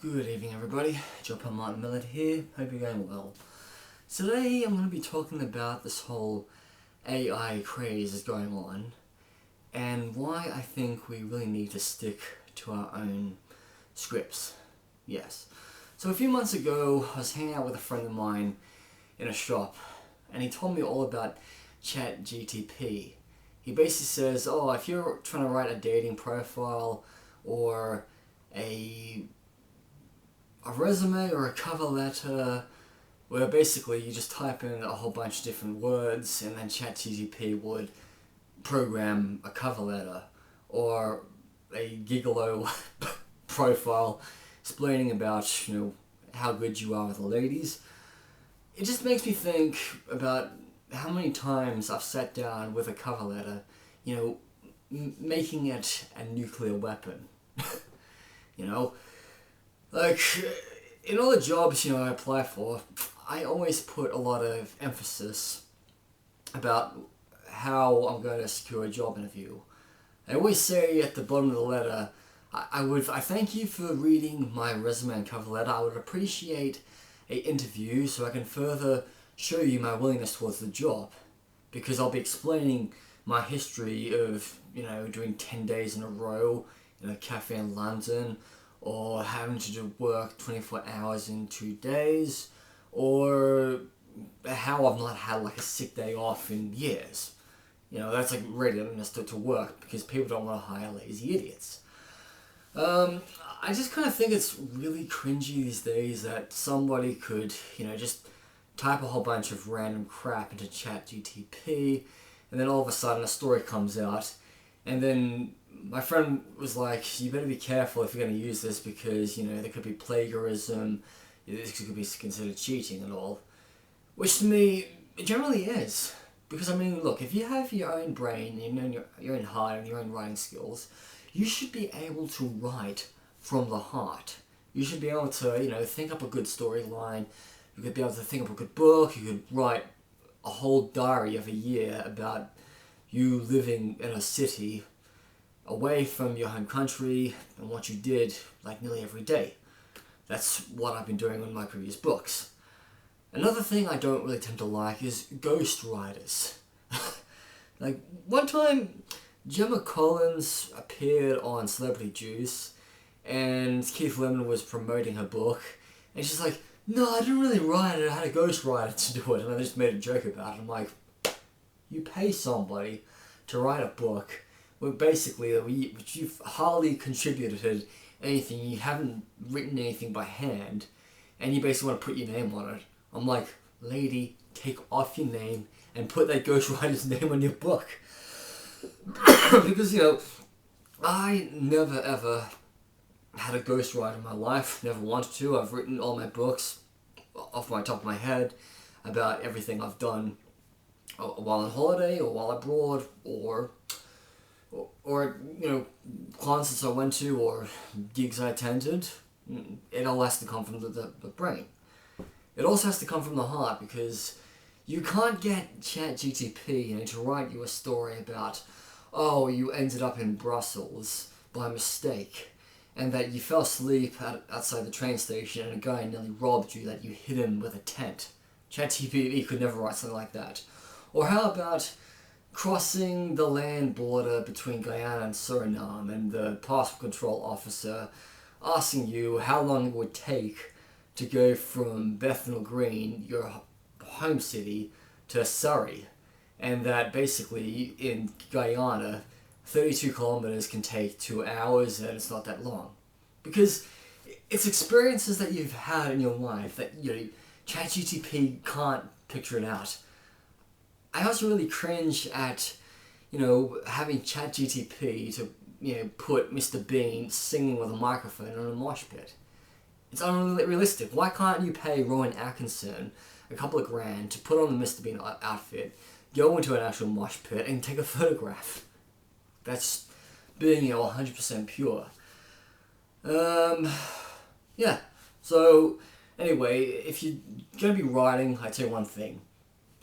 Good evening everybody, Martin Millett here, hope you're going well. Today I'm going to be talking about this whole AI craze that's going on and why I think we really need to stick to our own scripts. Yes. So a few months ago I was hanging out with a friend of mine in a shop and he told me all about ChatGTP. He basically says, oh, if you're trying to write a dating profile or a resume or a cover letter where basically you just type in a whole bunch of different words and then ChatGTP would program a cover letter or a gigolo profile explaining about, how good you are with the ladies. It just makes me think about how many times I've sat down with a cover letter, making it a nuclear weapon. Like, in all the jobs, I apply for, I always put a lot of emphasis about how I'm going to secure a job interview. I always say at the bottom of the letter, I thank you for reading my resume and cover letter. I would appreciate an interview so I can further show you my willingness towards the job. Because I'll be explaining my history of, doing 10 days in a row in a cafe in London, or having to do work 24 hours in 2 days, or how I've not had like a sick day off in years. That's like readiness to work because people don't want to hire lazy idiots. I just kind of think it's really cringy these days that somebody could, just type a whole bunch of random crap into ChatGTP, and then all of a sudden a story comes out, and then my friend was like, you better be careful if you're going to use this because, there could be plagiarism, this could be considered cheating and all. Which to me, it generally is. Because, look, if you have your own brain, your own heart and your own writing skills, you should be able to write from the heart. You should be able to, think up a good storyline. You could be able to think up a good book. You could write a whole diary of a year about you living in a city away from your home country and what you did like nearly every day. That's what I've been doing in my previous books. Another thing I don't really tend to like is ghostwriters. Like one time Gemma Collins appeared on Celebrity Juice and Keith Lemon was promoting her book and she's like, no, I didn't really write it, I had a ghostwriter to do it, and I just made a joke about it. I'm like, you pay somebody to write a book where basically you've hardly contributed anything, you haven't written anything by hand, and you basically want to put your name on it. I'm like, lady, take off your name and put that ghostwriter's name on your book. Because, I never ever had a ghostwriter in my life, never wanted to. I've written all my books off my top of my head about everything I've done while on holiday or while abroad or concerts I went to or gigs I attended. It all has to come from the brain. It also has to come from the heart because you can't get ChatGTP to write you a story about, oh, you ended up in Brussels by mistake and that you fell asleep outside the train station and a guy nearly robbed you, that you hit him with a tent. ChatGPT could never write something like that. Or how about crossing the land border between Guyana and Suriname and the passport control officer asking you how long it would take to go from Bethnal Green, your home city, to Surrey, and that basically in Guyana 32 kilometers can take 2 hours and it's not that long. Because it's experiences that you've had in your life that ChatGTP can't picture it out. I also really cringe at, having ChatGTP to, put Mr. Bean singing with a microphone on a Moshpit. It's unrealistic. Why can't you pay Rowan Atkinson a couple of grand to put on the Mr. Bean outfit, go into an actual Moshpit and take a photograph? That's being, 100% pure. Yeah. So, anyway, if you're going to be writing, I'd say one thing.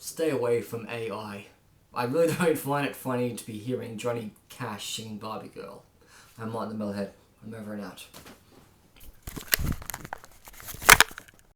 Stay away from AI. I really don't find it funny to be hearing Johnny Cash singing Barbie Girl. I'm Martin the Millhead. I'm over and out.